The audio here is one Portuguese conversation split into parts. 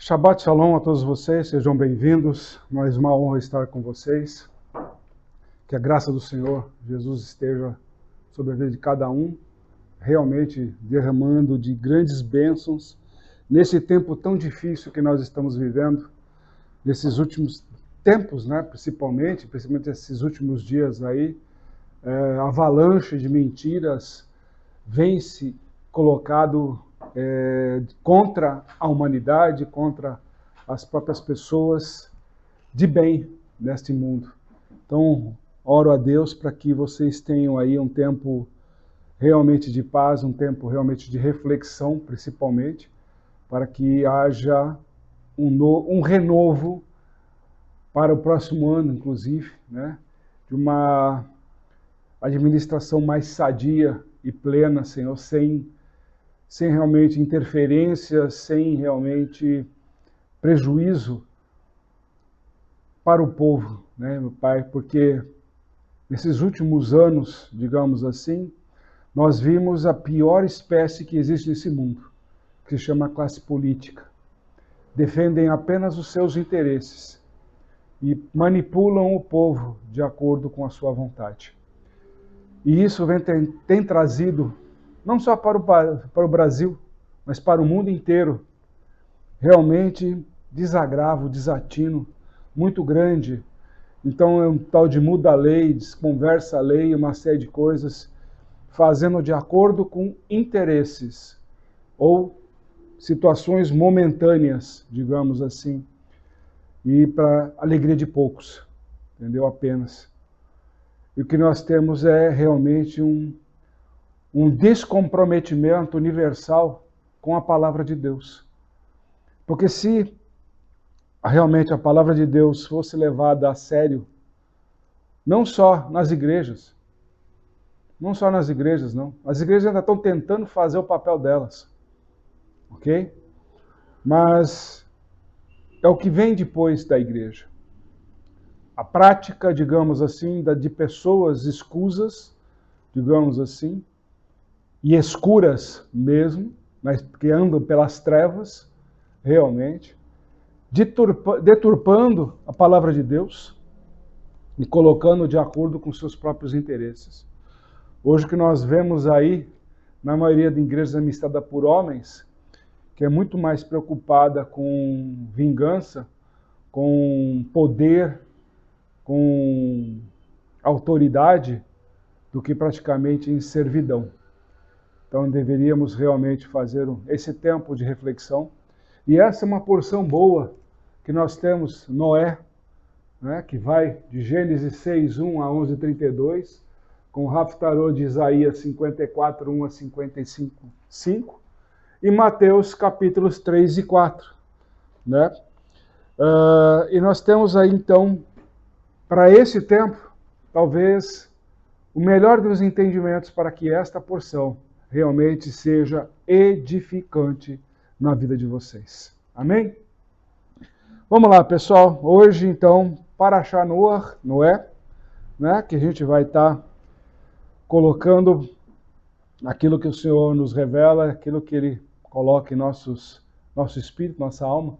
Shabbat Shalom a todos vocês, sejam bem-vindos. Mais uma honra estar com vocês. Que a graça do Senhor Jesus esteja sobre a vida de cada um, realmente derramando de grandes bênçãos nesse tempo tão difícil que nós estamos vivendo, nesses últimos tempos, né? Principalmente esses últimos dias aí, a avalanche de mentiras vem se colocado contra a humanidade, contra as próprias pessoas de bem neste mundo. Então, oro a Deus para que vocês tenham aí um tempo realmente de paz, um tempo realmente de reflexão, principalmente, para que haja um renovo para o próximo ano, inclusive, né? De uma administração mais sadia e plena, Senhor, sem realmente interferência, sem realmente prejuízo para o povo, né, meu Pai? Porque nesses últimos anos, digamos assim, nós vimos a pior espécie que existe nesse mundo, que se chama classe política. Defendem apenas os seus interesses e manipulam o povo de acordo com a sua vontade. E isso tem trazido, não só para o Brasil, mas para o mundo inteiro, realmente desagravo, desatino muito grande. Então é um tal de muda a lei, desconversa a lei, uma série de coisas, fazendo de acordo com interesses ou situações momentâneas, digamos assim, e para alegria de poucos, entendeu? Apenas. E o que nós temos é realmente um descomprometimento universal com a palavra de Deus. Porque se realmente a palavra de Deus fosse levada a sério, não só nas igrejas, não. As igrejas ainda estão tentando fazer o papel delas, ok? Mas é o que vem depois da igreja. A prática, digamos assim, de pessoas escusas, digamos assim, e escuras mesmo, mas que andam pelas trevas, realmente, deturpando a palavra de Deus e colocando de acordo com seus próprios interesses. Hoje o que nós vemos aí, na maioria de igrejas administradas por homens, que é muito mais preocupada com vingança, com poder, com autoridade, do que praticamente em servidão. Então deveríamos realmente fazer esse tempo de reflexão. E essa é uma porção boa que nós temos, Noé, né, que vai de Gênesis 6:1 a 11:32, com o Haftarô de Isaías 54:1 a 55:5, e Mateus capítulos 3 e 4. Né? E nós temos aí então, para esse tempo, talvez o melhor dos entendimentos para que esta porção realmente seja edificante na vida de vocês. Amém? Vamos lá, pessoal. Hoje, então, Parashá Noé, né, que a gente vai estar colocando aquilo que o Senhor nos revela, aquilo que Ele coloca em nosso espírito, nossa alma,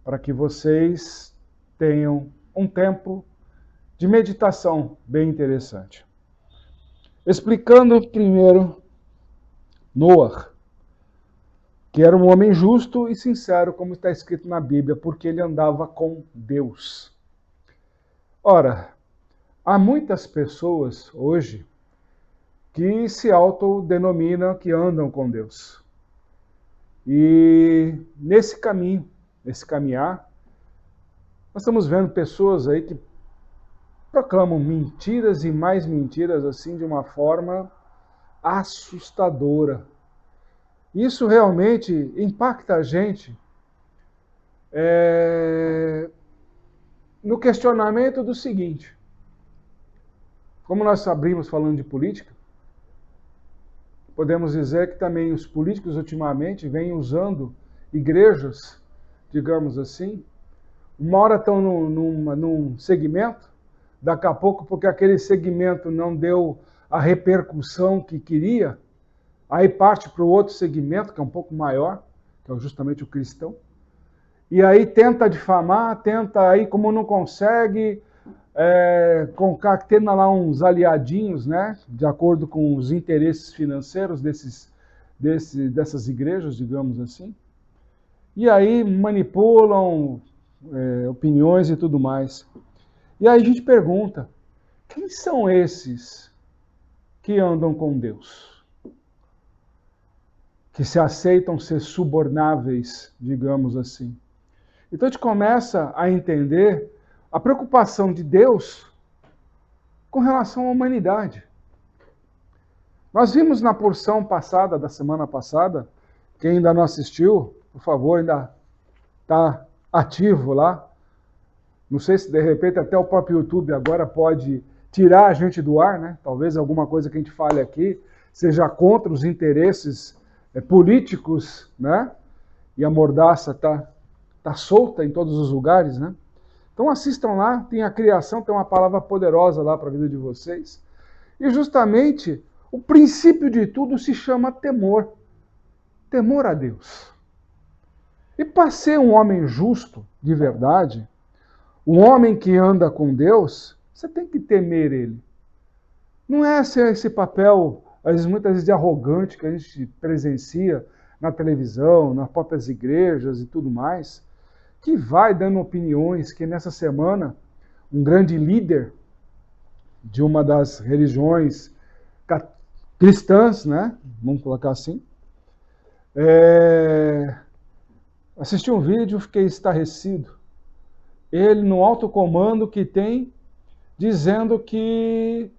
para que vocês tenham um tempo de meditação bem interessante. Explicando primeiro Noé, que era um homem justo e sincero, como está escrito na Bíblia, porque ele andava com Deus. Ora, há muitas pessoas hoje que se autodenominam que andam com Deus. E nesse caminhar, nós estamos vendo pessoas aí que proclamam mentiras e mais mentiras, assim, de uma forma assustadora. Isso realmente impacta a gente no questionamento do seguinte: como nós abrimos falando de política, podemos dizer que também os políticos ultimamente vêm usando igrejas, digamos assim, uma hora estão num segmento, daqui a pouco, porque aquele segmento não deu a repercussão que queria, aí parte para o outro segmento, que é um pouco maior, que é justamente o cristão. e aí tenta difamar, tenta aí, como não consegue, concatena lá uns aliadinhos, né, de acordo com os interesses financeiros dessas igrejas, digamos assim, e aí manipulam opiniões e tudo mais. E aí a gente pergunta, quem são esses que andam com Deus? Que se aceitam ser subornáveis, digamos assim. Então a gente começa a entender a preocupação de Deus com relação à humanidade. Nós vimos na porção passada, da semana passada, quem ainda não assistiu, por favor, ainda está ativo lá. Não sei se de repente até o próprio YouTube agora pode tirar a gente do ar, né? Talvez alguma coisa que a gente fale aqui seja contra os interesses políticos, né? E a mordaça tá solta em todos os lugares, né? Então assistam lá, tem a criação, tem uma palavra poderosa lá para a vida de vocês. E justamente o princípio de tudo se chama temor. Temor a Deus. E para ser um homem justo, de verdade, um homem que anda com Deus, você tem que temer Ele. Não é esse papel, às vezes, muitas vezes de arrogante que a gente presencia na televisão, nas próprias igrejas e tudo mais, que vai dando opiniões, que nessa semana um grande líder de uma das religiões cristãs, né? Vamos colocar assim, assisti um vídeo, fiquei estarrecido. Ele no alto comando que tem, dizendo que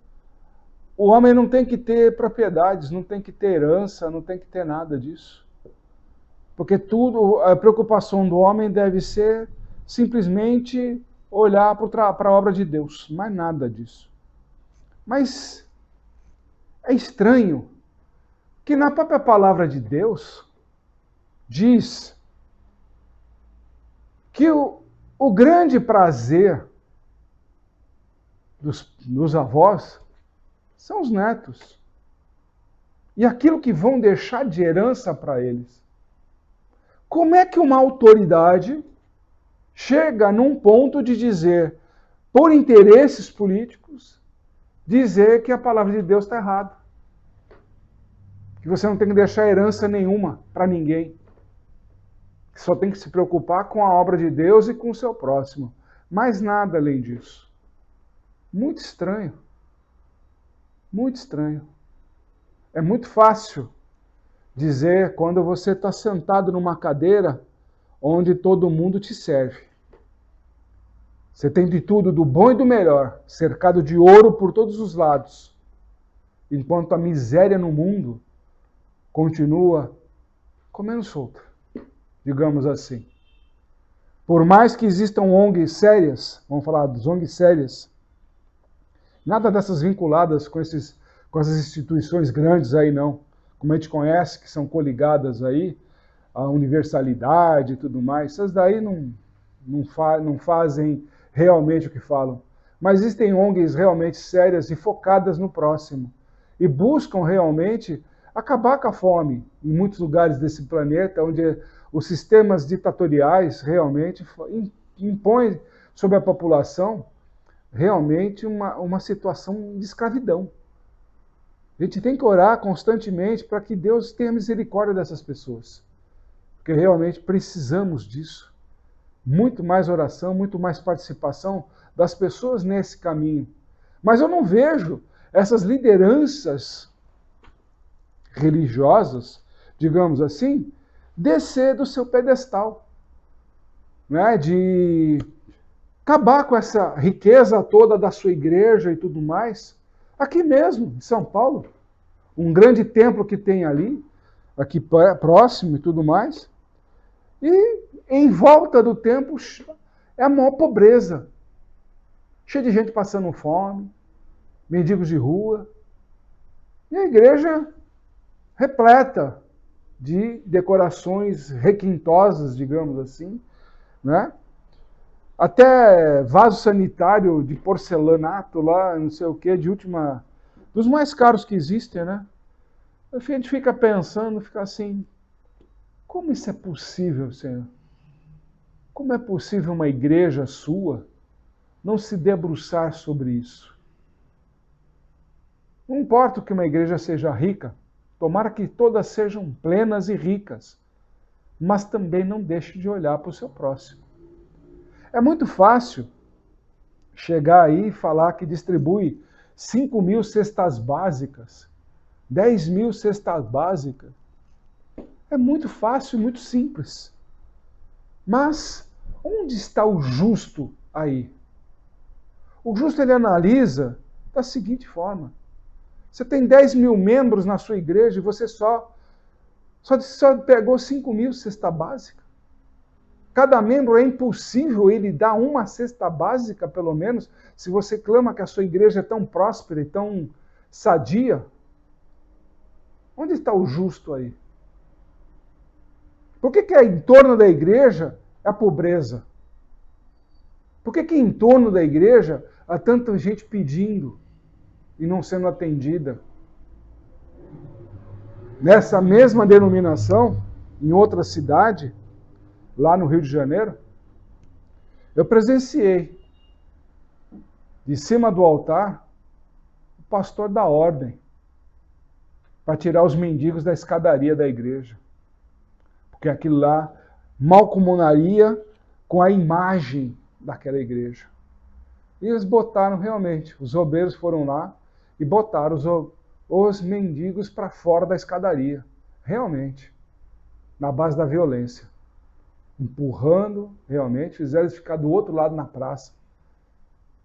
o homem não tem que ter propriedades, não tem que ter herança, não tem que ter nada disso. Porque tudo, a preocupação do homem deve ser simplesmente olhar para a obra de Deus, mais nada disso. Mas é estranho que na própria palavra de Deus diz que o grande prazer dos avós são os netos. E aquilo que vão deixar de herança para eles. Como é que uma autoridade chega num ponto de dizer, por interesses políticos, dizer que a palavra de Deus está errada? Que você não tem que deixar herança nenhuma para ninguém. Que só tem que se preocupar com a obra de Deus e com o seu próximo. Mais nada além disso. Muito estranho. Muito estranho. É muito fácil dizer quando você está sentado numa cadeira onde todo mundo te serve. Você tem de tudo, do bom e do melhor, cercado de ouro por todos os lados. Enquanto a miséria no mundo continua comendo solta, digamos assim. Por mais que existam ONGs sérias, vamos falar das ONGs sérias, nada dessas vinculadas com essas instituições grandes aí não, como a gente conhece, que são coligadas aí, a universalidade e tudo mais, essas daí não fazem realmente o que falam. Mas existem ONGs realmente sérias e focadas no próximo, e buscam realmente acabar com a fome em muitos lugares desse planeta, onde os sistemas ditatoriais realmente impõem sobre a população realmente uma situação de escravidão. A gente tem que orar constantemente para que Deus tenha misericórdia dessas pessoas. Porque realmente precisamos disso. Muito mais oração, muito mais participação das pessoas nesse caminho. Mas eu não vejo essas lideranças religiosas, digamos assim, descer do seu pedestal, né? De acabar com essa riqueza toda da sua igreja e tudo mais. Aqui mesmo, em São Paulo, um grande templo que tem ali, aqui próximo e tudo mais. E em volta do templo é a maior pobreza. Cheio de gente passando fome, mendigos de rua. E a igreja repleta de decorações requintosas, digamos assim, né? Até vaso sanitário de porcelanato lá, não sei o que, dos mais caros que existem, né? A gente fica pensando, fica assim, como isso é possível, Senhor? Como é possível uma igreja sua não se debruçar sobre isso? Não importa que uma igreja seja rica, tomara que todas sejam plenas e ricas, mas também não deixe de olhar para o seu próximo. É muito fácil chegar aí e falar que distribui 5.000 cestas básicas, 10.000 cestas básicas. É muito fácil e muito simples. Mas onde está o justo aí? O justo ele analisa da seguinte forma: você tem 10.000 membros na sua igreja e você só pegou 5.000 cesta básica. Cada membro é impossível ele dar uma cesta básica, pelo menos, se você clama que a sua igreja é tão próspera e tão sadia. Onde está o justo aí? Por que em torno da igreja é a pobreza? Por que em torno da igreja há tanta gente pedindo e não sendo atendida? Nessa mesma denominação, em outra cidade, lá no Rio de Janeiro, eu presenciei, de cima do altar, o pastor da ordem, para tirar os mendigos da escadaria da igreja. Porque aquilo lá malcomunaria com a imagem daquela igreja. E eles botaram realmente, os obreiros foram lá e botaram os mendigos para fora da escadaria. Realmente. Na base da violência. Empurrando, realmente, fizeram eles ficar do outro lado na praça.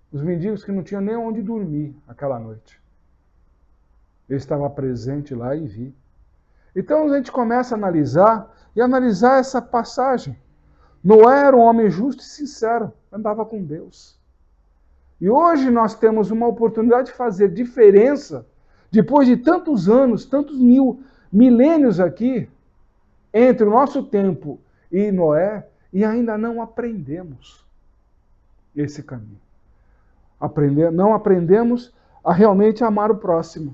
Os mendigos que não tinham nem onde dormir aquela noite. Eu estava presente lá e vi. Então a gente começa a analisar essa passagem. Noé era um homem justo e sincero, andava com Deus. E hoje nós temos uma oportunidade de fazer diferença, depois de tantos anos, tantos milênios aqui, entre o nosso tempo e Noé, e ainda não aprendemos esse caminho. Não aprendemos a realmente amar o próximo,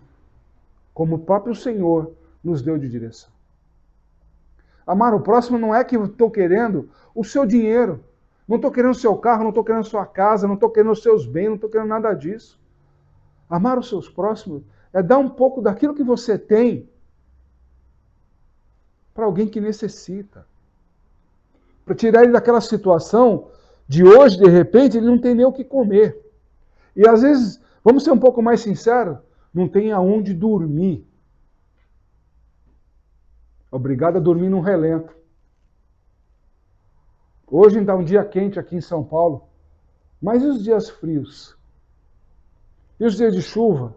como o próprio Senhor nos deu de direção. Amar o próximo não é que eu estou querendo o seu dinheiro, não estou querendo o seu carro, não estou querendo a sua casa, não estou querendo os seus bens, não estou querendo nada disso. Amar os seus próximos é dar um pouco daquilo que você tem para alguém que necessita. Para tirar ele daquela situação de hoje, de repente, ele não tem nem o que comer. E às vezes, vamos ser um pouco mais sinceros, não tem aonde dormir. Obrigado a dormir num relento. Hoje está um dia quente aqui em São Paulo. Mas e os dias frios? E os dias de chuva?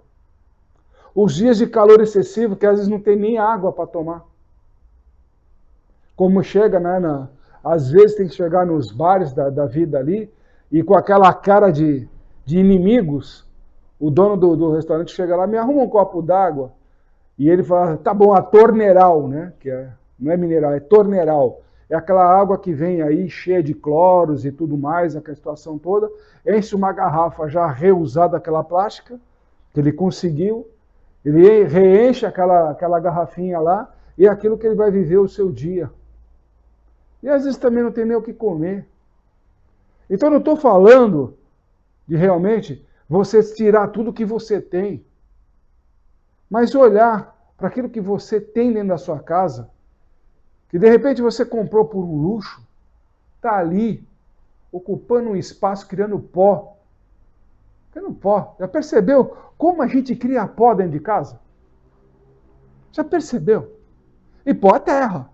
Os dias de calor excessivo que às vezes não tem nem água para tomar. Como chega, né? Às vezes tem que chegar nos bares da vida ali e com aquela cara de inimigos, o dono do restaurante chega lá, me arruma um copo d'água. E ele fala, tá bom, a torneiral, né? Não é mineral, é torneiral. É aquela água que vem aí cheia de cloros e tudo mais, aquela situação toda. Enche uma garrafa já reusada, aquela plástica, que ele conseguiu. Ele reenche aquela garrafinha lá e é aquilo que ele vai viver o seu dia. E às vezes também não tem nem o que comer. Então eu não estou falando de realmente você tirar tudo que você tem. Mas olhar para aquilo que você tem dentro da sua casa, que de repente você comprou por um luxo, está ali, ocupando um espaço, criando pó. Criando pó. Já percebeu como a gente cria pó dentro de casa? Já percebeu? E pó é terra.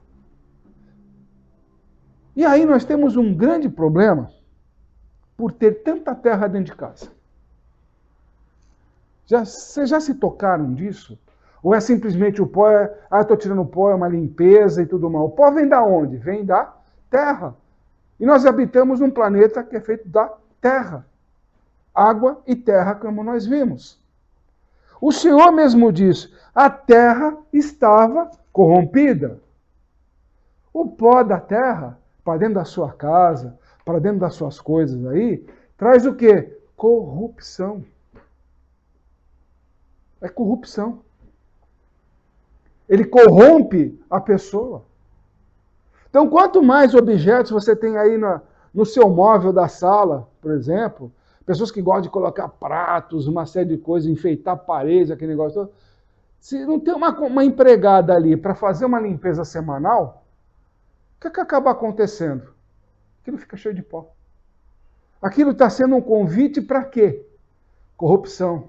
E aí nós temos um grande problema por ter tanta terra dentro de casa. Vocês já se tocaram disso? Ou é simplesmente o pó, eu estou tirando o pó, é uma limpeza e tudo mais. O pó vem da onde? Vem da terra. E nós habitamos num planeta que é feito da terra. Água e terra, como nós vimos. O Senhor mesmo disse, a terra estava corrompida. O pó da terra, para dentro da sua casa, para dentro das suas coisas aí, traz o quê? Corrupção. É corrupção. Ele corrompe a pessoa. Então, quanto mais objetos você tem aí no seu móvel da sala, por exemplo, pessoas que gostam de colocar pratos, uma série de coisas, enfeitar paredes, aquele negócio todo. Se não tem uma empregada ali para fazer uma limpeza semanal, o que acaba acontecendo? Aquilo fica cheio de pó. Aquilo está sendo um convite para quê? Corrupção.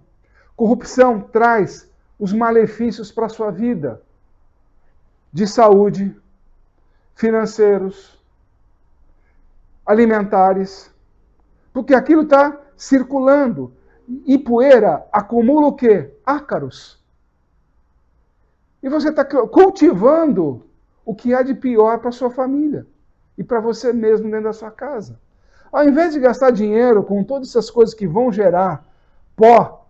Corrupção traz os malefícios para a sua vida. De saúde, financeiros, alimentares. Porque aquilo está circulando. E poeira acumula o quê? Ácaros. E você está cultivando o que há de pior para a sua família. E para você mesmo dentro da sua casa. Ao invés de gastar dinheiro com todas essas coisas que vão gerar pó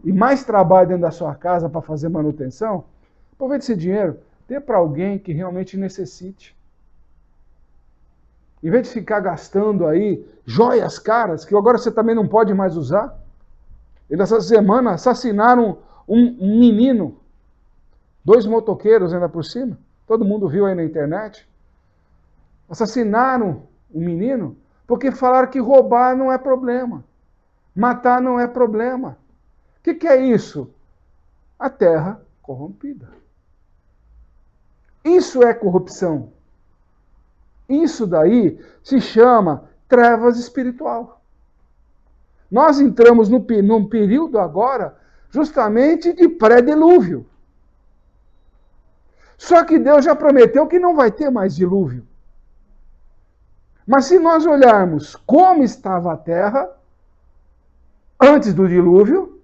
e mais trabalho dentro da sua casa para fazer manutenção, aproveite esse dinheiro, dê para alguém que realmente necessite. Em vez de ficar gastando aí joias caras, que agora você também não pode mais usar. E nessa semana assassinaram um menino, 2 motoqueiros ainda por cima, todo mundo viu aí na internet. Assassinaram um menino porque falaram que roubar não é problema. Matar não é problema. O que é isso? A terra corrompida. Isso é corrupção. Isso daí se chama trevas espiritual. Nós entramos num período agora justamente de pré-dilúvio. Só que Deus já prometeu que não vai ter mais dilúvio. Mas se nós olharmos como estava a terra antes do dilúvio,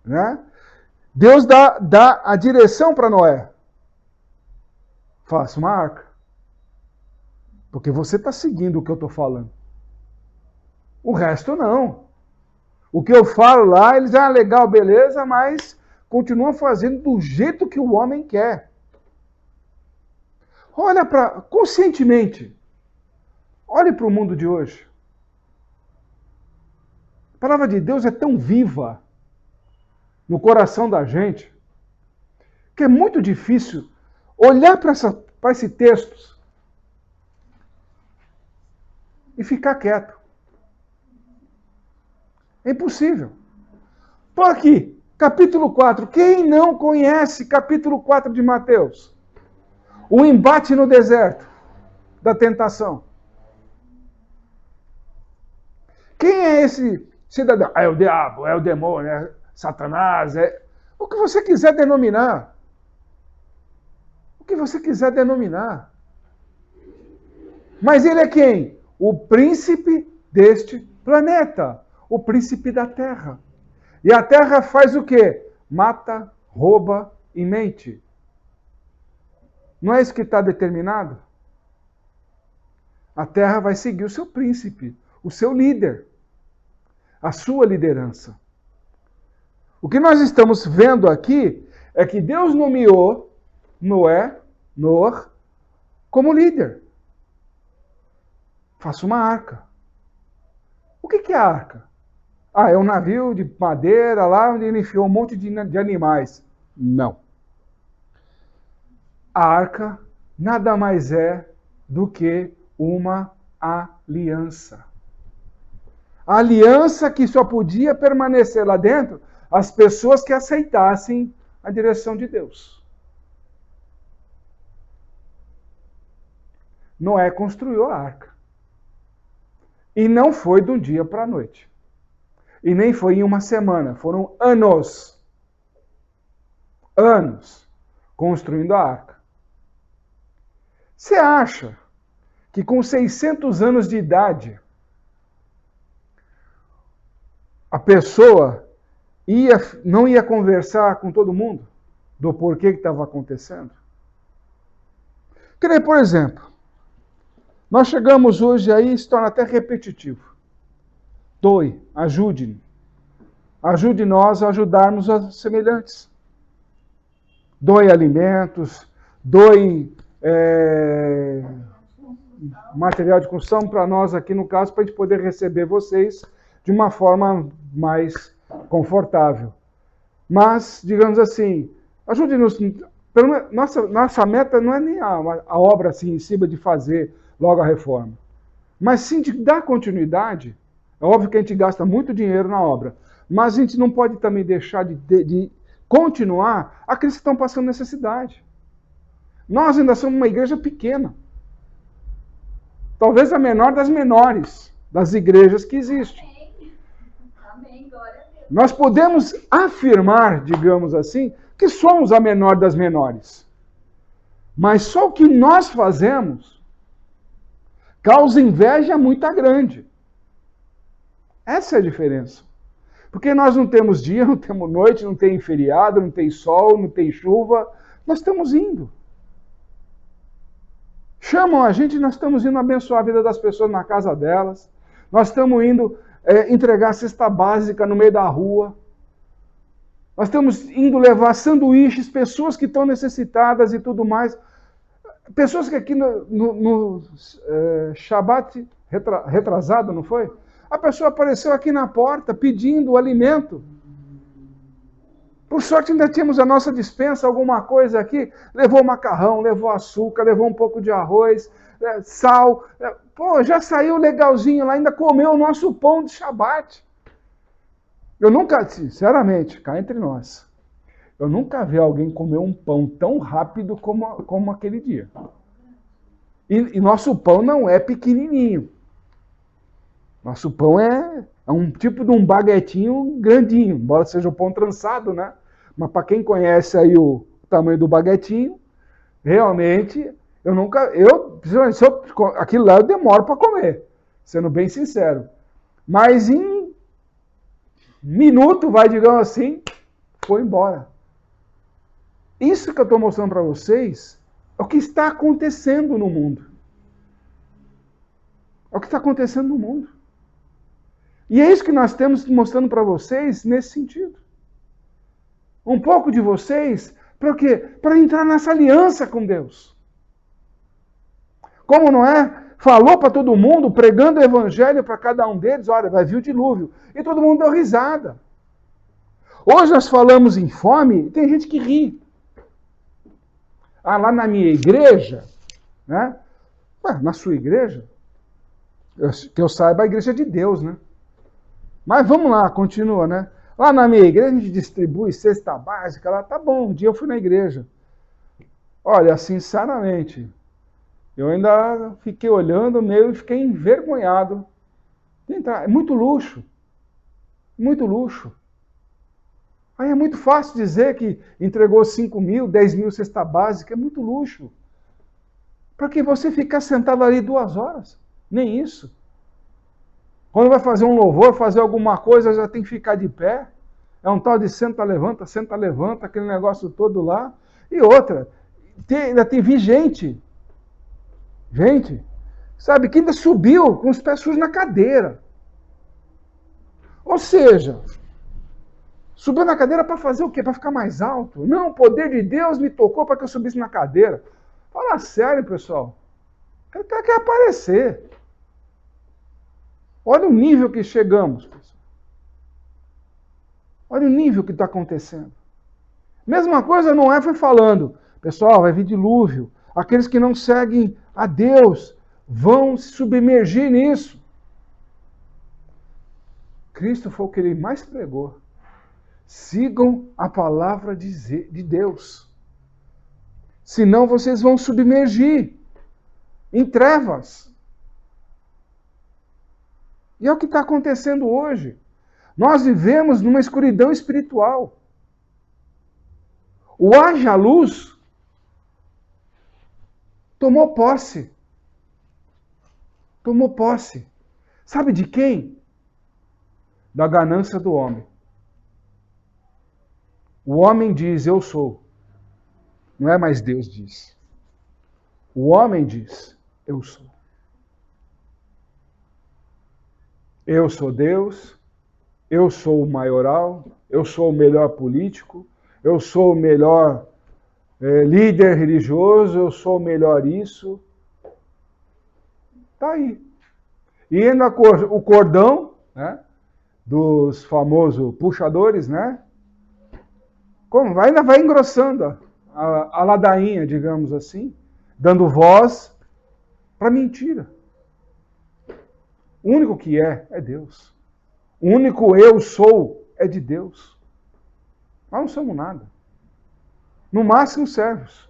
né, Deus dá a direção para Noé. Faça uma arca. Porque você está seguindo o que eu estou falando. O resto não. O que eu falo lá, eles dizem, legal, beleza, mas continuam fazendo do jeito que o homem quer. Olha conscientemente. Olhe para o mundo de hoje. A palavra de Deus é tão viva no coração da gente que é muito difícil olhar para esse texto e ficar quieto. É impossível. Estou aqui, capítulo 4. Quem não conhece capítulo 4 de Mateus? O embate no deserto da tentação. Quem é esse cidadão? É o diabo, é o demônio, é Satanás, é o que você quiser denominar. O que você quiser denominar. Mas ele é quem? O príncipe deste planeta. O príncipe da terra. E a terra faz o quê? Mata, rouba e mente. Não é isso que está determinado? A terra vai seguir o seu príncipe, o seu líder, a sua liderança. O que nós estamos vendo aqui é que Deus nomeou Noé como líder. Faça uma arca. O que é a arca? É um navio de madeira lá onde ele enfiou um monte de animais. Não. A arca nada mais é do que uma aliança. A aliança que só podia permanecer lá dentro as pessoas que aceitassem a direção de Deus. Noé construiu a arca. E não foi de um dia para a noite. E nem foi em uma semana. Foram anos. Anos construindo a arca. Você acha que com 600 anos de idade a pessoa não ia conversar com todo mundo do porquê que estava acontecendo? Porque, por exemplo, nós chegamos hoje aí, se torna até repetitivo. Doe, ajude. Ajude nós a ajudarmos os semelhantes. Doe alimentos, doe material de construção para nós aqui no caso, para a gente poder receber vocês de uma forma mais confortável. Mas, digamos assim, ajude-nos. Nossa meta não é nem a obra assim em cima de fazer logo a reforma. Mas sim de dar continuidade. É óbvio que a gente gasta muito dinheiro na obra, mas a gente não pode também deixar de continuar aqueles que estão passando necessidade. Nós ainda somos uma igreja pequena. Talvez a menor das menores das igrejas que existem. Amém. Glória a Deus. Nós podemos afirmar, digamos assim, que somos a menor das menores. Mas só o que nós fazemos causa inveja muito grande. Essa é a diferença. Porque nós não temos dia, não temos noite, não tem feriado, não tem sol, não tem chuva. Nós estamos indo. Chamam a gente e nós estamos indo abençoar a vida das pessoas na casa delas. Nós estamos indo entregar cesta básica no meio da rua. Nós estamos indo levar sanduíches, pessoas que estão necessitadas e tudo mais. Pessoas que aqui no Shabat retrasado, não foi? A pessoa apareceu aqui na porta pedindo o alimento. Por sorte ainda tínhamos a nossa despensa, alguma coisa aqui. Levou macarrão, levou açúcar, levou um pouco de arroz, sal. Pô, já saiu legalzinho lá, ainda comeu o nosso pão de Shabat. Eu nunca, sinceramente, cá entre nós, eu nunca vi alguém comer um pão tão rápido como aquele dia. E nosso pão não é pequenininho. Nosso pão é um tipo de um baguetinho grandinho, embora seja o pão trançado, né? Mas para quem conhece aí o tamanho do baguetinho, realmente, aquilo lá eu demoro para comer, sendo bem sincero. Mas em minuto, digamos assim, foi embora. Isso que eu estou mostrando para vocês é o que está acontecendo no mundo. É o que está acontecendo no mundo. E é isso que nós temos mostrando para vocês nesse sentido. Um pouco de vocês, para quê? Para entrar nessa aliança com Deus. Como não é? Falou para todo mundo, pregando o evangelho para cada um deles, olha, vai vir o dilúvio. E todo mundo deu risada. Hoje nós falamos em fome, e tem gente que ri. Ah, lá na minha igreja, né? Ué, na sua igreja? Que eu saiba, a igreja é de Deus, né? Mas vamos lá, continua, né? Lá na minha igreja a gente distribui cesta básica, lá tá bom, um dia eu fui na igreja. Olha, sinceramente, eu ainda fiquei olhando meio e fiquei envergonhado. É muito luxo. Muito luxo. Aí é muito fácil dizer que entregou 5 mil, 10 mil cesta básica, é muito luxo. Para que você ficar sentado ali 2 horas? Nem isso. Quando vai fazer um louvor, fazer alguma coisa, já tem que ficar de pé. É um tal de senta, levanta, aquele negócio todo lá. E outra, ainda vi gente, sabe, que ainda subiu com os pés sujos na cadeira. Ou seja, subiu na cadeira para fazer o quê? Para ficar mais alto? Não, o poder de Deus me tocou para que eu subisse na cadeira. Fala sério, pessoal. Ele quer aparecer. Olha o nível que chegamos, pessoal. Olha o nível que está acontecendo. Mesma coisa Noé foi falando. Pessoal, vai vir dilúvio. Aqueles que não seguem a Deus vão se submergir nisso. Cristo foi o que ele mais pregou. Sigam a palavra de Deus. Senão vocês vão submergir em trevas. E é o que está acontecendo hoje. Nós vivemos numa escuridão espiritual. O haja luz tomou posse. Tomou posse. Sabe de quem? Da ganância do homem. O homem diz, eu sou. Não é mais Deus diz. O homem diz, eu sou. Eu sou Deus, eu sou o maioral, eu sou o melhor político, eu sou o melhor líder religioso, eu sou o melhor isso. Está aí. E ainda o cordão, né, dos famosos puxadores, né? Ainda vai engrossando a ladainha, digamos assim, dando voz para mentira. O único que é Deus. O único eu sou é de Deus. Nós não somos nada. No máximo servos.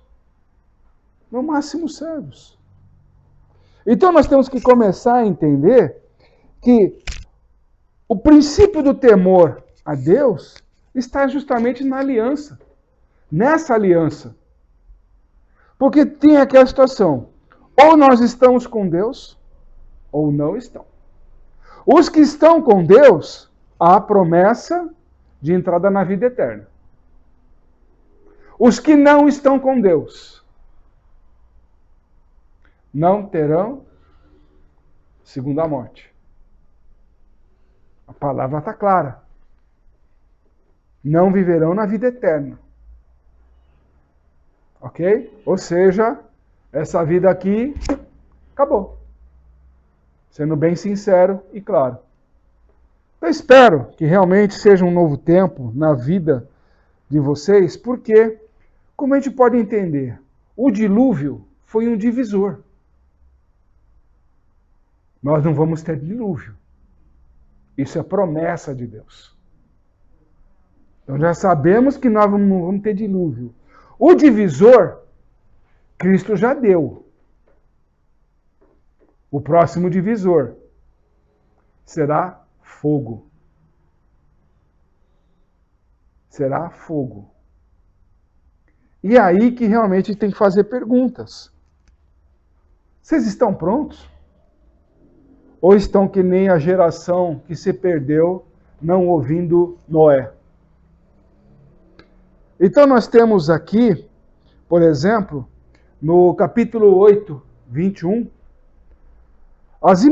No máximo servos. Então nós temos que começar a entender que o princípio do temor a Deus está justamente na aliança. Nessa aliança. Porque tem aquela situação. Ou nós estamos com Deus, ou não estão. Os que estão com Deus, há a promessa de entrada na vida eterna. Os que não estão com Deus, não terão segunda morte. A palavra está clara. Não viverão na vida eterna. Ok? Ou seja, essa vida aqui acabou. Sendo bem sincero e claro. Eu espero que realmente seja um novo tempo na vida de vocês, porque, como a gente pode entender, o dilúvio foi um divisor. Nós não vamos ter dilúvio. Isso é promessa de Deus. Então já sabemos que nós não vamos ter dilúvio. O divisor, Cristo já deu. O próximo divisor será fogo. Será fogo. E é aí que realmente tem que fazer perguntas. Vocês estão prontos? Ou estão que nem a geração que se perdeu não ouvindo Noé? Então nós temos aqui, por exemplo, no capítulo 8, 21, as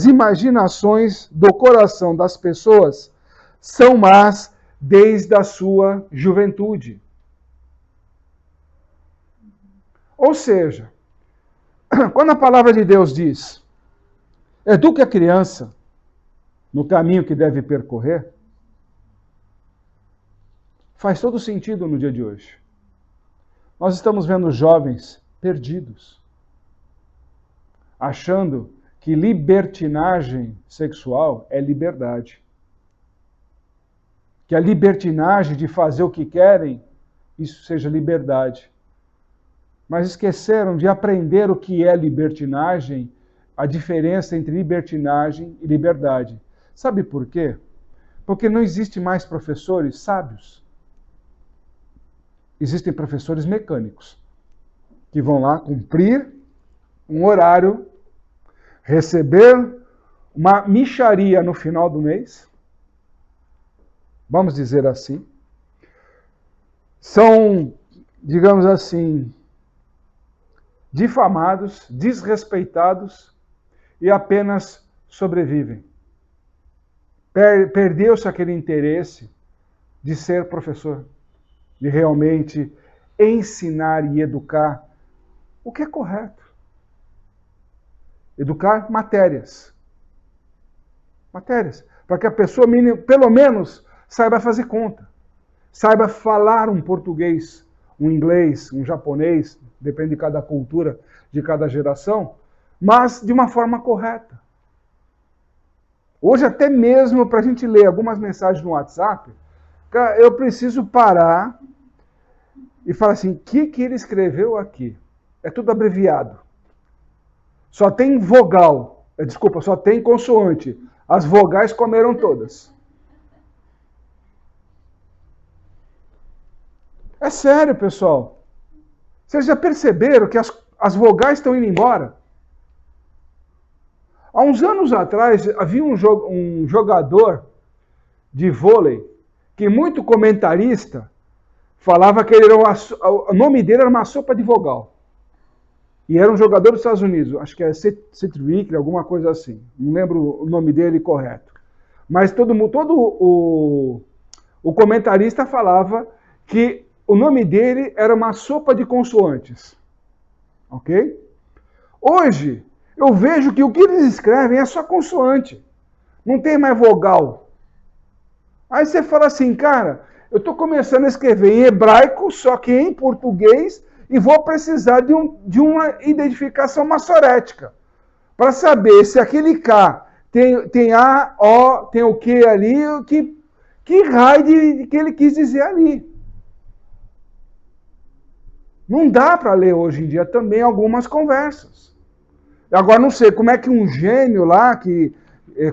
imaginações do coração das pessoas são más desde a sua juventude. Ou seja, quando a palavra de Deus diz, eduque a criança no caminho que deve percorrer, faz todo sentido no dia de hoje. Nós estamos vendo jovens perdidos, achando que libertinagem sexual é liberdade. Que a libertinagem de fazer o que querem, isso seja liberdade. Mas esqueceram de aprender o que é libertinagem, a diferença entre libertinagem e liberdade. Sabe por quê? Porque não existe mais professores sábios. Existem professores mecânicos, que vão lá cumprir um horário, receber uma mixaria no final do mês, vamos dizer assim. São, digamos assim, difamados, desrespeitados e apenas sobrevivem. Perdeu-se aquele interesse de ser professor, de realmente ensinar e educar o que é correto. Educar matérias. Matérias. Para que a pessoa, pelo menos, saiba fazer conta. Saiba falar um português, um inglês, um japonês, depende de cada cultura, de cada geração, mas de uma forma correta. Hoje, até mesmo para a gente ler algumas mensagens no WhatsApp, eu preciso parar e falar assim, o que ele escreveu aqui? É tudo abreviado. Só tem vogal, só tem consoante. As vogais comeram todas. É sério, pessoal. Vocês já perceberam que as vogais estão indo embora? Há uns anos atrás, havia um jogador de vôlei que muito comentarista falava que o nome dele era uma sopa de vogal. E era um jogador dos Estados Unidos, acho que é Cedric, alguma coisa assim. Não lembro o nome dele correto. Mas todo o comentarista falava que o nome dele era uma sopa de consoantes. Ok? Hoje, eu vejo que o que eles escrevem é só consoante. Não tem mais vogal. Aí você fala assim, cara, eu estou começando a escrever em hebraico, só que em português, e vou precisar de uma identificação maçorética. para saber se aquele K tem A, O, tem o Q ali, que raio que ele quis dizer ali. Não dá para ler hoje em dia também algumas conversas. Agora, não sei como é que um gênio lá, que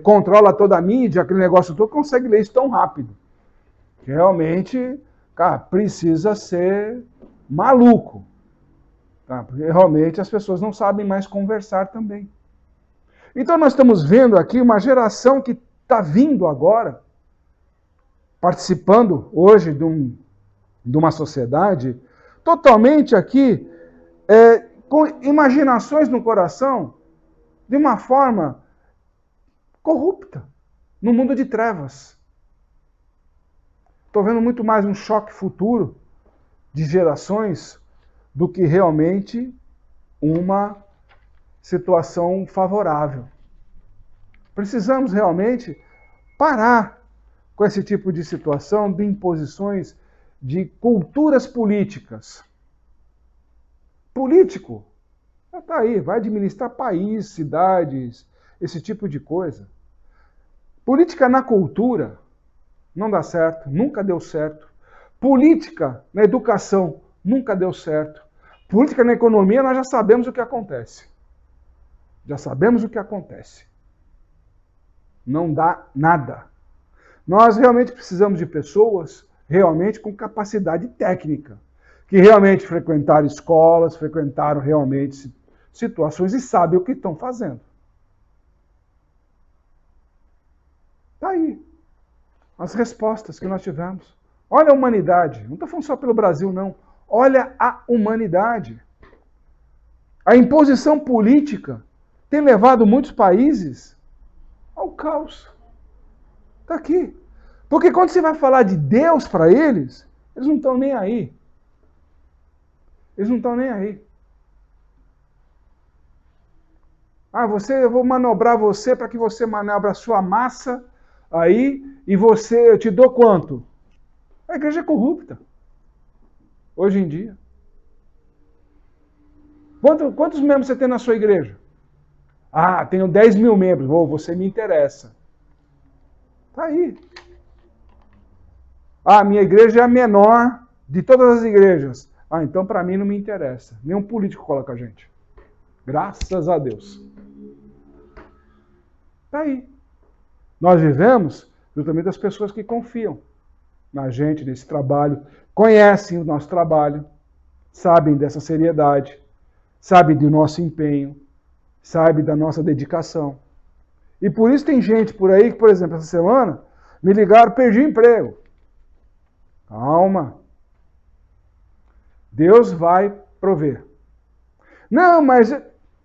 controla toda a mídia, aquele negócio todo, consegue ler isso tão rápido. Que realmente, cara, precisa ser maluco. Tá? Porque realmente as pessoas não sabem mais conversar também. Então nós estamos vendo aqui uma geração que está vindo agora, participando hoje de uma sociedade totalmente aqui, com imaginações no coração, de uma forma corrupta, no mundo de trevas. Estou vendo muito mais um choque futuro de gerações do que realmente uma situação favorável. Precisamos realmente parar com esse tipo de situação de imposições de culturas políticas. Político, está aí, vai administrar país, cidades, esse tipo de coisa. Política na cultura não dá certo, nunca deu certo. Política na educação nunca deu certo. Política na economia, nós já sabemos o que acontece. Já sabemos o que acontece. Não dá nada. Nós realmente precisamos de pessoas realmente com capacidade técnica, que realmente frequentaram escolas, frequentaram realmente situações e sabem o que estão fazendo. Está aí as respostas que nós tivemos. Olha a humanidade. Não estou falando só pelo Brasil, não. Olha a humanidade. A imposição política tem levado muitos países ao caos. Está aqui. Porque quando você vai falar de Deus para eles, eles não estão nem aí. Eles não estão nem aí. Ah, eu vou manobrar você para que você manobra a sua massa aí e eu te dou quanto? A igreja é corrupta. Hoje em dia. Quantos membros você tem na sua igreja? Ah, tenho 10 mil membros. Você me interessa. Está aí. Ah, minha igreja é a menor de todas as igrejas. Ah, então para mim não me interessa. Nenhum político coloca a gente. Graças a Deus. Está aí. Nós vivemos justamente das pessoas que confiam na gente, nesse trabalho, conhecem o nosso trabalho, sabem dessa seriedade, sabem do nosso empenho, sabem da nossa dedicação. E por isso tem gente por aí que, por exemplo, essa semana, me ligaram, perdi o emprego. Calma. Deus vai prover. Não, mas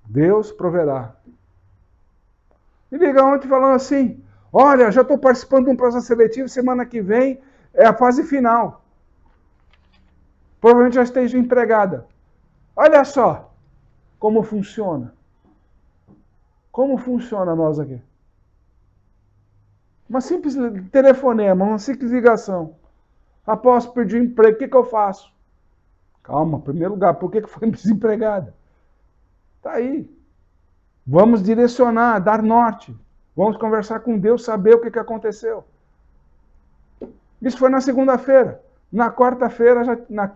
Deus proverá. Me ligaram ontem falando assim, olha, já estou participando de um processo seletivo, semana que vem é a fase final. Provavelmente já esteja empregada. Olha só como funciona. Como funciona nós aqui? Uma simples telefonema, uma simples ligação. Após perder o emprego, o que eu faço? Calma, em primeiro lugar, por que foi desempregada? Está aí. Vamos direcionar, dar norte. Vamos conversar com Deus, saber o que aconteceu. Isso foi na segunda-feira. Na quarta-feira, na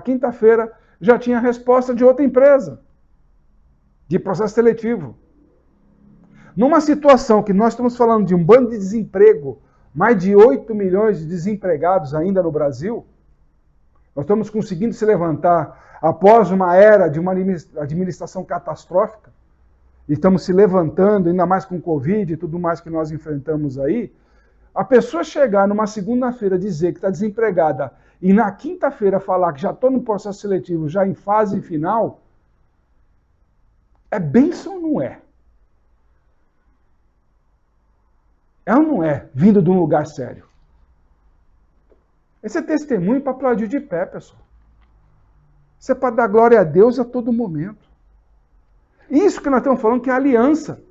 quinta-feira, já tinha a resposta de outra empresa, de processo seletivo. Numa situação que nós estamos falando de um bando de desemprego, mais de 8 milhões de desempregados ainda no Brasil, nós estamos conseguindo se levantar após uma era de uma administração catastrófica, e estamos se levantando, ainda mais com o Covid e tudo mais que nós enfrentamos aí. A pessoa chegar numa segunda-feira dizer que está desempregada e na quinta-feira falar que já estou no processo seletivo, já em fase final, é bênção ou não é? É ou não é, vindo de um lugar sério? Esse é testemunho para aplaudir de pé, pessoal. Isso é para dar glória a Deus a todo momento. Isso que nós estamos falando que é aliança.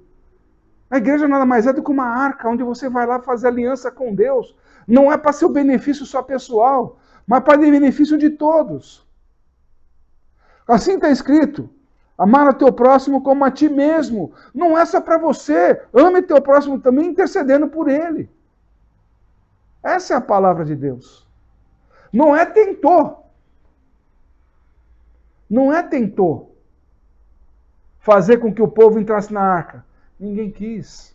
A igreja nada mais é do que uma arca, onde você vai lá fazer aliança com Deus. Não é para seu benefício só pessoal, mas para o benefício de todos. Assim está escrito, Amar o teu próximo como a ti mesmo. Não é só para você. Ame teu próximo também intercedendo por ele. Essa é a palavra de Deus. Não é tentou. Não é tentou fazer com que o povo entrasse na arca. Ninguém quis.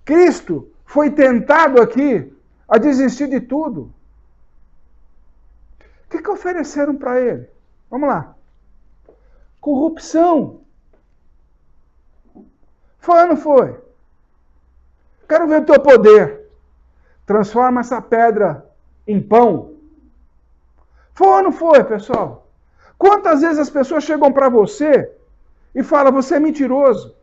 Cristo foi tentado aqui a desistir de tudo. O que ofereceram para ele? Vamos lá. Corrupção. Foi ou não foi? Quero ver o teu poder. Transforma essa pedra em pão. Foi ou não foi, pessoal? Quantas vezes as pessoas chegam para você e falam, você é mentiroso.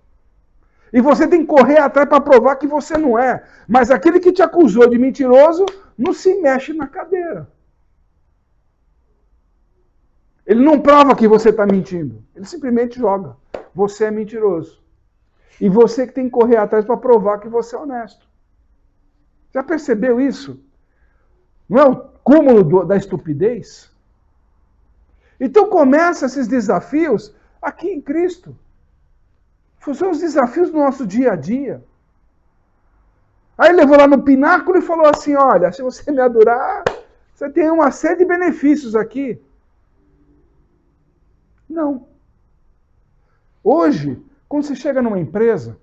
E você tem que correr atrás para provar que você não é. Mas aquele que te acusou de mentiroso não se mexe na cadeira. Ele não prova que você está mentindo. Ele simplesmente joga. Você é mentiroso. E você que tem que correr atrás para provar que você é honesto. Já percebeu isso? Não é o cúmulo da estupidez? Então começa esses desafios aqui em Cristo. São os desafios do nosso dia a dia. Aí ele levou lá no pináculo e falou assim, olha, se você me adorar, você tem uma série de benefícios aqui. Não. Hoje, quando você chega numa empresa,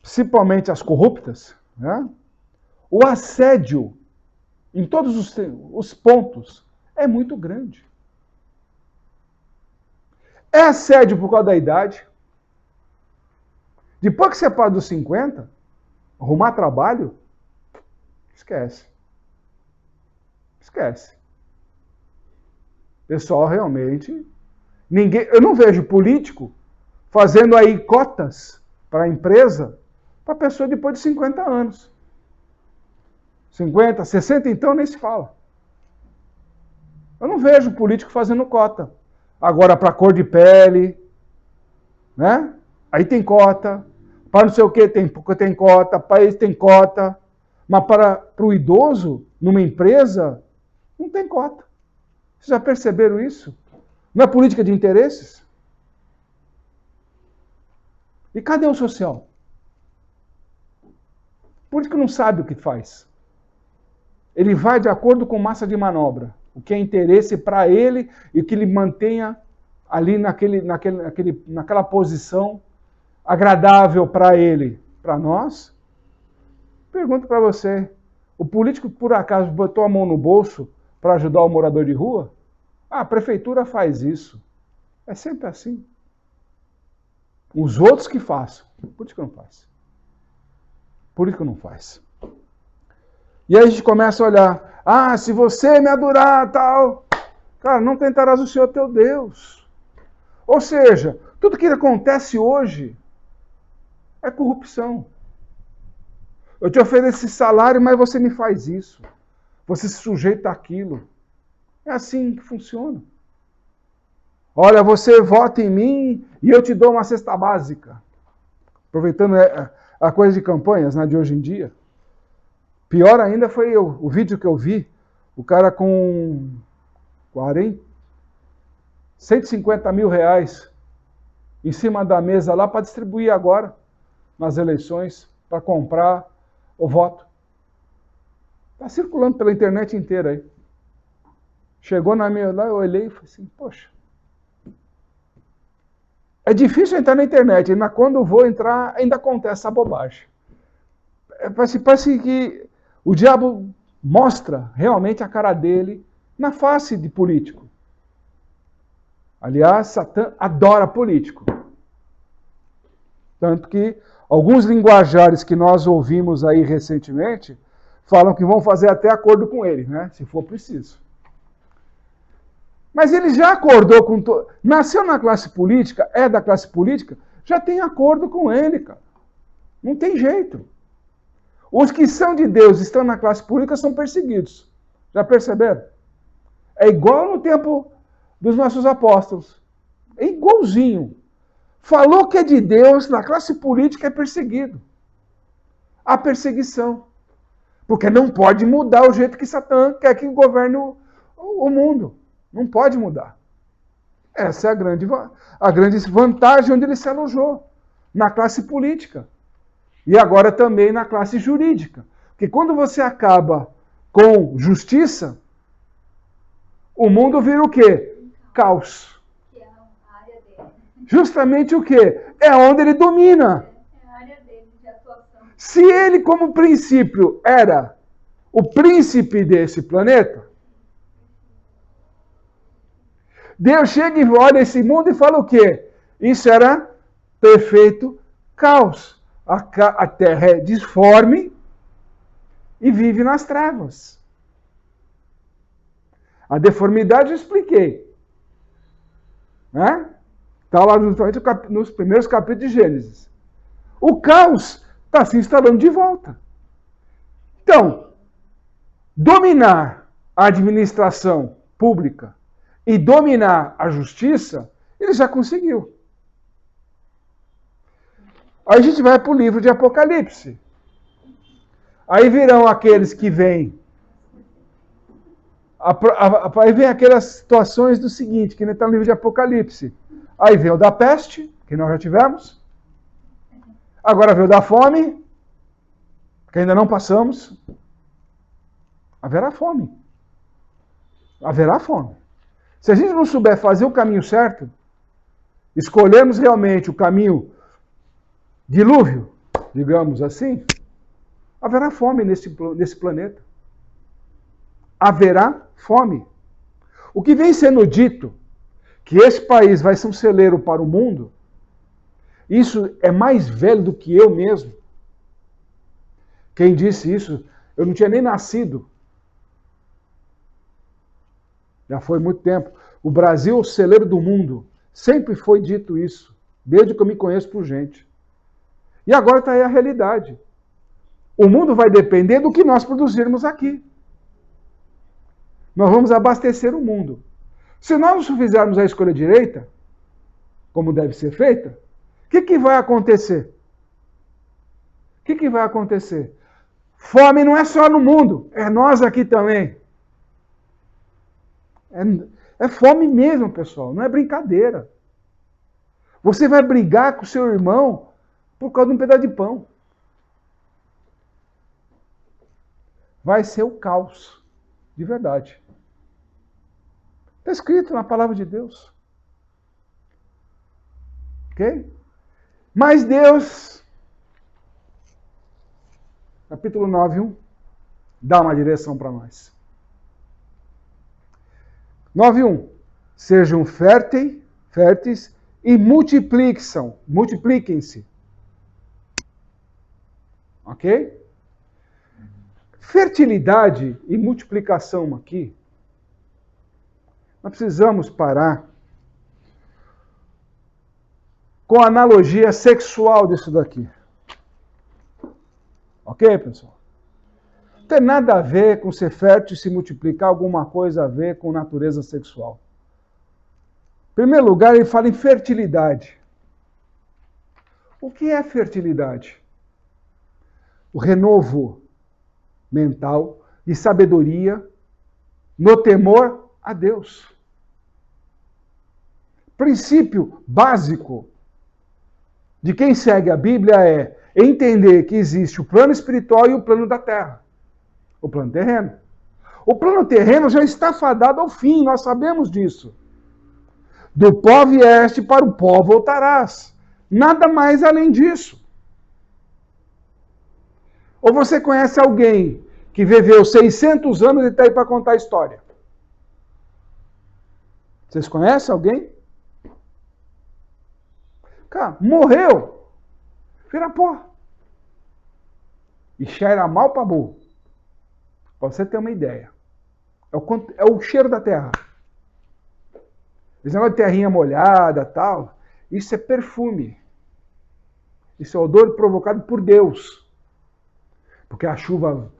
principalmente as corruptas, né, o assédio em todos os pontos é muito grande. É assédio por causa da idade. Depois que você passa dos 50, arrumar trabalho, esquece. Esquece. Pessoal, realmente, eu não vejo político fazendo aí cotas para a empresa para pessoa depois de 50 anos. 50, 60 então nem se fala. Eu não vejo político fazendo cota. Agora para cor de pele, né? Aí tem cota. Para não sei o que tem cota, para isso tem cota. Mas para o idoso, numa empresa, não tem cota. Vocês já perceberam isso? Não é política de interesses? E cadê o social? O político não sabe o que faz. Ele vai de acordo com massa de manobra. O que é interesse para ele e que ele mantenha ali naquela posição agradável para ele. Para nós, pergunto para você, o político por acaso botou a mão no bolso para ajudar o morador de rua? Ah, a prefeitura faz isso. É sempre assim. Os outros que façam. O político não faz. O político não faz. E aí a gente começa a olhar. Ah, se você me adorar, tal. Cara, não tentarás o Senhor teu Deus. Ou seja, tudo que acontece hoje é corrupção. Eu te ofereço esse salário, mas você me faz isso. Você se sujeita àquilo. É assim que funciona. Olha, você vota em mim e eu te dou uma cesta básica. Aproveitando a coisa de campanhas, né, de hoje em dia. Pior ainda foi o vídeo que eu vi. O cara com 150 mil reais em cima da mesa lá para distribuir agora nas eleições, para comprar o voto. Está circulando pela internet inteira aí. Chegou na minha lá, eu olhei e falei assim, poxa. É difícil entrar na internet, ainda quando eu vou entrar, ainda acontece essa bobagem. Parece que o diabo mostra realmente a cara dele na face de político. Aliás, Satã adora político. Tanto que alguns linguajares que nós ouvimos aí recentemente falam que vão fazer até acordo com ele, né? Se for preciso. Mas ele já acordou com... Nasceu na classe política, é da classe política, já tem acordo com ele, cara. Não tem jeito. Os que são de Deus estão na classe política são perseguidos. Já perceberam? É igual no tempo dos nossos apóstolos. É igualzinho. Falou que é de Deus, na classe política é perseguido. Há perseguição. Porque não pode mudar o jeito que Satã quer que governe o mundo. Não pode mudar. Essa é a grande vantagem onde ele se alojou, na classe política. E agora também na classe jurídica. Porque quando você acaba com justiça, o mundo vira o quê? Caos. Que é a área dele. Justamente o quê? É onde ele domina. É a área dele de atuação. Se ele, como princípio, era o príncipe desse planeta, Deus chega e olha esse mundo e fala o quê? Isso era perfeito caos. A terra é disforme e vive nas trevas. A deformidade eu expliquei. Né? Está lá justamente nos primeiros capítulos de Gênesis. O caos está se instalando de volta. Então, dominar a administração pública e dominar a justiça, ele já conseguiu. Aí a gente vai para o livro de Apocalipse. Aí virão aqueles que vêm. Aí vem aquelas situações do seguinte, que está no livro de Apocalipse. Aí vem o da peste, que nós já tivemos. Agora vem o da fome, que ainda não passamos. Haverá fome. Haverá fome. Se a gente não souber fazer o caminho certo, escolhermos realmente o caminho dilúvio, digamos assim, haverá fome nesse planeta. Haverá fome. O que vem sendo dito, que esse país vai ser um celeiro para o mundo, isso é mais velho do que eu mesmo. Quem disse isso, eu não tinha nem nascido. Já foi muito tempo. O Brasil é o celeiro do mundo. Sempre foi dito isso, desde que eu me conheço por gente. E agora está aí a realidade. O mundo vai depender do que nós produzirmos aqui. Nós vamos abastecer o mundo. Se nós não fizermos a escolha direita, como deve ser feita, o que vai acontecer? O que vai acontecer? Fome não é só no mundo, é nós aqui também. É fome mesmo, pessoal, não é brincadeira. Você vai brigar com o seu irmão por causa de um pedaço de pão. Vai ser o caos, de verdade. Está escrito na palavra de Deus. Ok? Mas Deus, capítulo 9:1, dá uma direção para nós. 9:1. Sejam férteis e multipliquem-se. Ok? Fertilidade e multiplicação aqui, nós precisamos parar com a analogia sexual disso daqui. Ok, pessoal? Não tem nada a ver com ser fértil e se multiplicar, alguma coisa a ver com natureza sexual. Em primeiro lugar, ele fala em fertilidade. O que é fertilidade? O renovo mental e sabedoria no temor a Deus. Princípio básico de quem segue a Bíblia é entender que existe o plano espiritual e o plano da terra. O plano terreno. O plano terreno já está fadado ao fim, nós sabemos disso. Do pó vieste, para o pó voltarás. Nada mais além disso. Ou você conhece alguém que viveu 600 anos e está aí para contar a história? Vocês conhecem alguém? Cara, morreu. Vira pó. E cheira mal para burro. Para você ter uma ideia. É o cheiro da terra. Esse negócio de terrinha molhada tal, isso é perfume. Isso é odor provocado por Deus. Porque a chuva,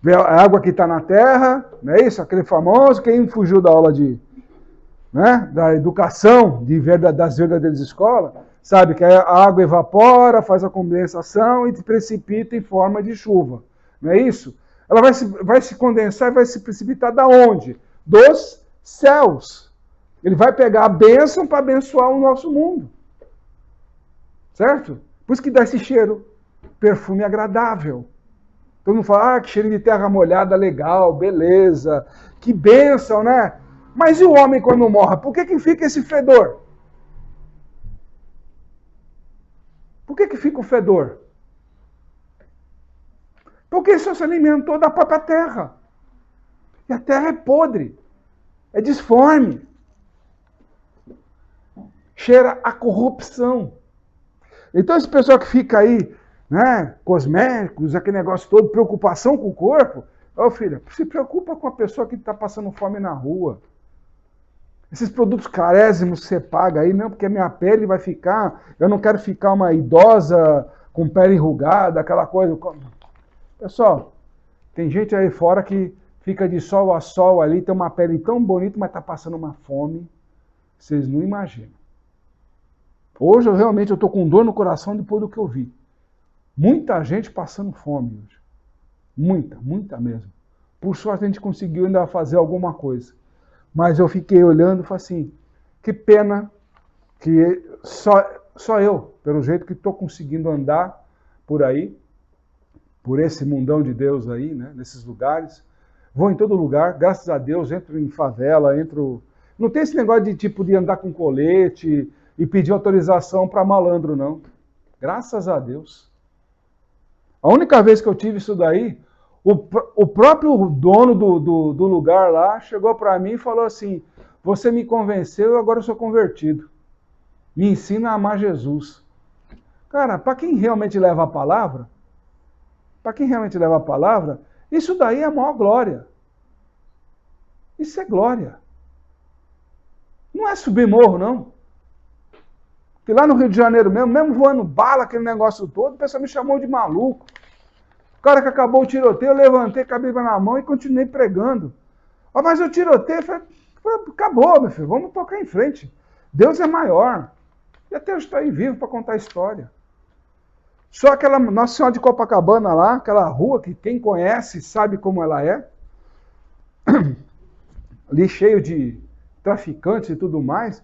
a água que está na terra, não é isso? Aquele famoso, quem fugiu da aula da educação das verdadeiras escolas, sabe que a água evapora, faz a condensação e se precipita em forma de chuva. Não é isso? Ela vai se condensar e vai se precipitar da onde? Dos céus. Ele vai pegar a bênção para abençoar o nosso mundo. Certo? Por isso que dá esse cheiro, perfume agradável. Todo mundo fala, que cheiro de terra molhada, legal, beleza, que bênção, né? Mas e o homem quando morre? Por que fica esse fedor? Por que fica o fedor? Porque ele só se alimentou da própria terra. E a terra é podre, é disforme. Cheira a corrupção. Então esse pessoal que fica aí, né, cosméticos, aquele negócio todo, preocupação com o corpo, ô filha, se preocupa com a pessoa que está passando fome na rua. Esses produtos carésimos que você paga aí, não, porque a minha pele vai ficar, eu não quero ficar uma idosa com pele enrugada, aquela coisa. Pessoal, tem gente aí fora que fica de sol a sol ali, tem uma pele tão bonita, mas está passando uma fome, vocês não imaginam. Hoje, realmente, eu estou com dor no coração depois do que eu vi. Muita gente passando fome hoje. Muita mesmo. Por sorte, a gente conseguiu ainda fazer alguma coisa. Mas eu fiquei olhando e falei assim, que pena que só eu, pelo jeito que estou conseguindo andar por aí, por esse mundão de Deus aí, né, nesses lugares. Vou em todo lugar, graças a Deus, entro em favela, entro... Não tem esse negócio de tipo de andar com colete e pedir autorização para malandro, não. Graças a Deus. A única vez que eu tive isso daí, o próprio dono do lugar lá chegou para mim e falou assim, você me convenceu e agora eu sou convertido. Me ensina a amar Jesus. Cara, para quem realmente leva a palavra, isso daí é a maior glória. Isso é glória. Não é subir morro, não. Porque lá no Rio de Janeiro mesmo voando bala, aquele negócio todo, o pessoal me chamou de maluco. O cara que acabou o tiroteio, eu levantei com a Bíblia na mão e continuei pregando. Mas o tiroteio, acabou, meu filho, vamos tocar em frente. Deus é maior. E até eu estou aí vivo para contar a história. Só aquela Nossa Senhora de Copacabana lá, aquela rua que quem conhece sabe como ela é. Ali cheio de traficantes e tudo mais.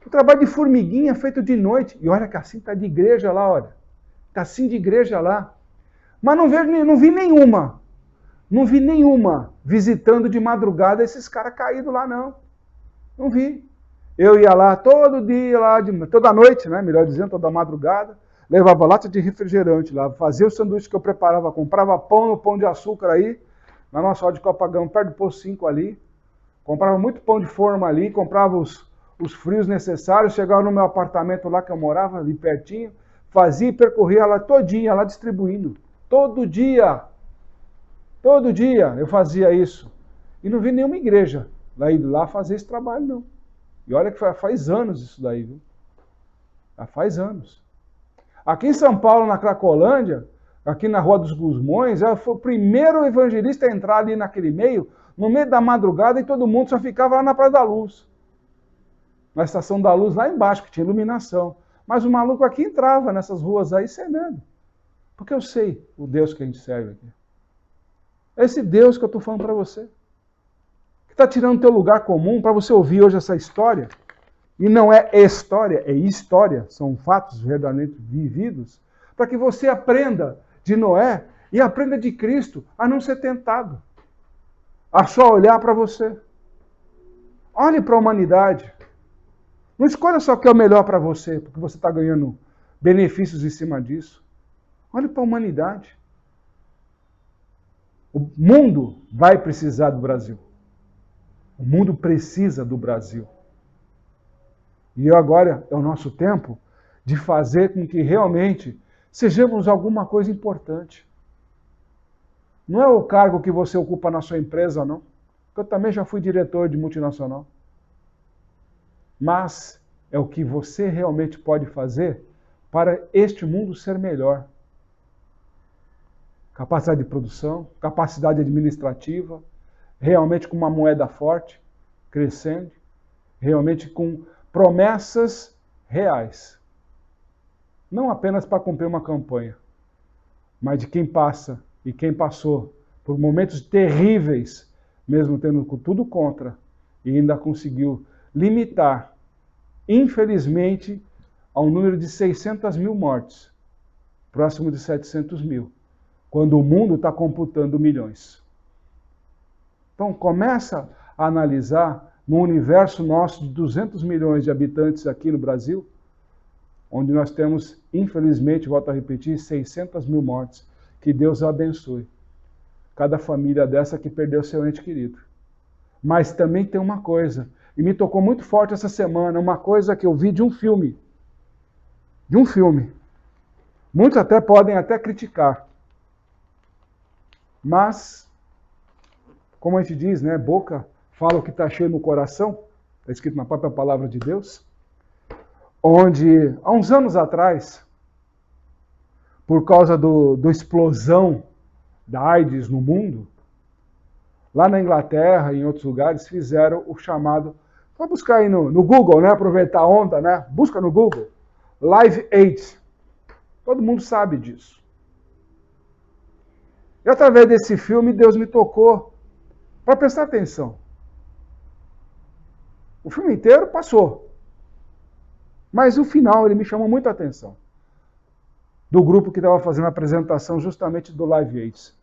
O trabalho de formiguinha feito de noite. E olha que assim está de igreja lá, olha. Está assim de igreja lá. Mas não vi nenhuma. Não vi nenhuma visitando de madrugada esses caras caídos lá, não. Não vi. Eu ia lá todo dia, toda noite, né? Melhor dizendo, toda madrugada. Levava lata de refrigerante lá, fazia o sanduíche que eu preparava, comprava pão no Pão de Açúcar aí, na nossa hora de Copacabana, perto do Posto 5 ali. Comprava muito pão de forma ali, comprava os frios necessários, chegava no meu apartamento lá que eu morava, ali pertinho, fazia e percorria lá todinha, lá distribuindo. Todo dia eu fazia isso. E não vi nenhuma igreja lá fazer esse trabalho, não. E olha que faz anos isso daí, viu? Já faz anos. Aqui em São Paulo, na Cracolândia, aqui na Rua dos Gusmões, eu fui o primeiro evangelista a entrar ali naquele meio, no meio da madrugada, e todo mundo só ficava lá na Praia da Luz. Na Estação da Luz, lá embaixo, que tinha iluminação. Mas o maluco aqui entrava nessas ruas aí sem medo. Porque eu sei o Deus que a gente serve aqui. É esse Deus que eu estou falando para você. Que está tirando o teu lugar comum para você ouvir hoje essa história. E não é história, é história. São fatos verdadeiramente vividos. Para que você aprenda de Noé e aprenda de Cristo a não ser tentado. A só olhar para você. Olhe para a humanidade. Não escolha só o que é o melhor para você, porque você está ganhando benefícios em cima disso. Olhe para a humanidade. O mundo vai precisar do Brasil. O mundo precisa do Brasil. E agora é o nosso tempo de fazer com que realmente sejamos alguma coisa importante. Não é o cargo que você ocupa na sua empresa, não. Eu também já fui diretor de multinacional. Mas é o que você realmente pode fazer para este mundo ser melhor. Capacidade de produção, capacidade administrativa, realmente com uma moeda forte, crescente, realmente com promessas reais. Não apenas para cumprir uma campanha, mas de quem passa e quem passou por momentos terríveis, mesmo tendo tudo contra, e ainda conseguiu limitar, infelizmente, a um número de 600 mil mortes, próximo de 700 mil, quando o mundo está computando milhões. Então, começa a analisar no universo nosso de 200 milhões de habitantes aqui no Brasil, onde nós temos, infelizmente, volto a repetir, 600 mil mortes. Que Deus abençoe cada família dessa que perdeu seu ente querido. Mas também tem uma coisa, e me tocou muito forte essa semana, uma coisa que eu vi de um filme. De um filme. Muitos até podem até criticar. Mas, como a gente diz, né, boca fala o que está cheio no coração, está escrito na própria palavra de Deus, onde, há uns anos atrás, por causa da explosão da AIDS no mundo, lá na Inglaterra e em outros lugares, fizeram o chamado, vai buscar aí no Google, né, aproveitar a onda, né, busca no Google, Live AIDS. Todo mundo sabe disso. E através desse filme, Deus me tocou para prestar atenção. O filme inteiro passou. Mas o final, ele me chamou muita atenção. Do grupo que estava fazendo a apresentação justamente do Live AIDS.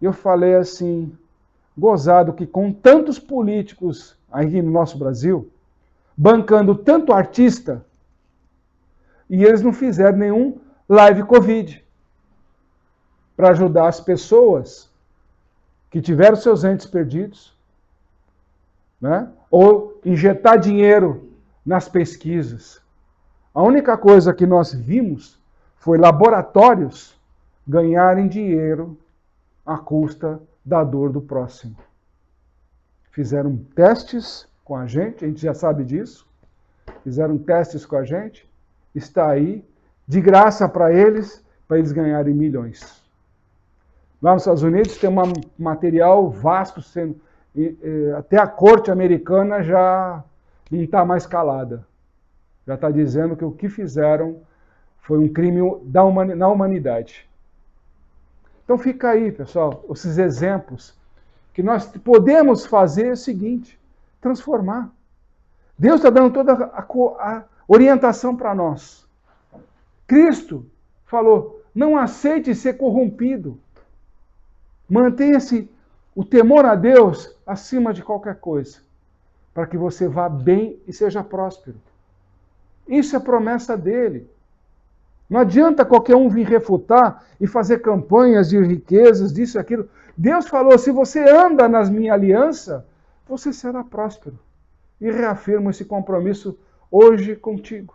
E eu falei assim, gozado que com tantos políticos aí no nosso Brasil, bancando tanto artista, e eles não fizeram nenhum live Covid para ajudar as pessoas que tiveram seus entes perdidos, né? Ou injetar dinheiro nas pesquisas. A única coisa que nós vimos foi laboratórios ganharem dinheiro à custa da dor do próximo. Fizeram testes com a gente já sabe disso, fizeram testes com a gente, está aí, de graça para eles ganharem milhões. Lá nos Estados Unidos tem um material vasto sendo... até a corte americana já não está mais calada. Já está dizendo que o que fizeram foi um crime na humanidade. Então fica aí, pessoal, esses exemplos que nós podemos fazer o seguinte, transformar. Deus está dando toda a orientação para nós. Cristo falou, não aceite ser corrompido. Mantenha-se o temor a Deus acima de qualquer coisa, para que você vá bem e seja próspero. Isso é promessa dele. Não adianta qualquer um vir refutar e fazer campanhas de riquezas, disso e aquilo. Deus falou, se você anda nas minhas alianças, você será próspero. E reafirmo esse compromisso hoje contigo.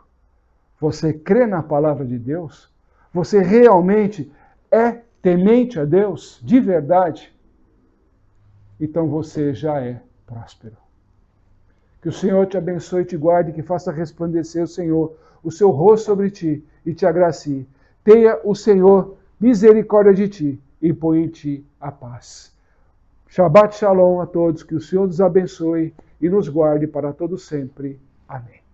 Você crê na palavra de Deus? Você realmente é temente a Deus, de verdade? Então você já é próspero. Que o Senhor te abençoe e te guarde, que faça resplandecer o Senhor, o seu rosto sobre ti e te agracie. Tenha o Senhor misericórdia de ti e põe em ti a paz. Shabbat Shalom a todos, que o Senhor nos abençoe e nos guarde para todo sempre. Amém.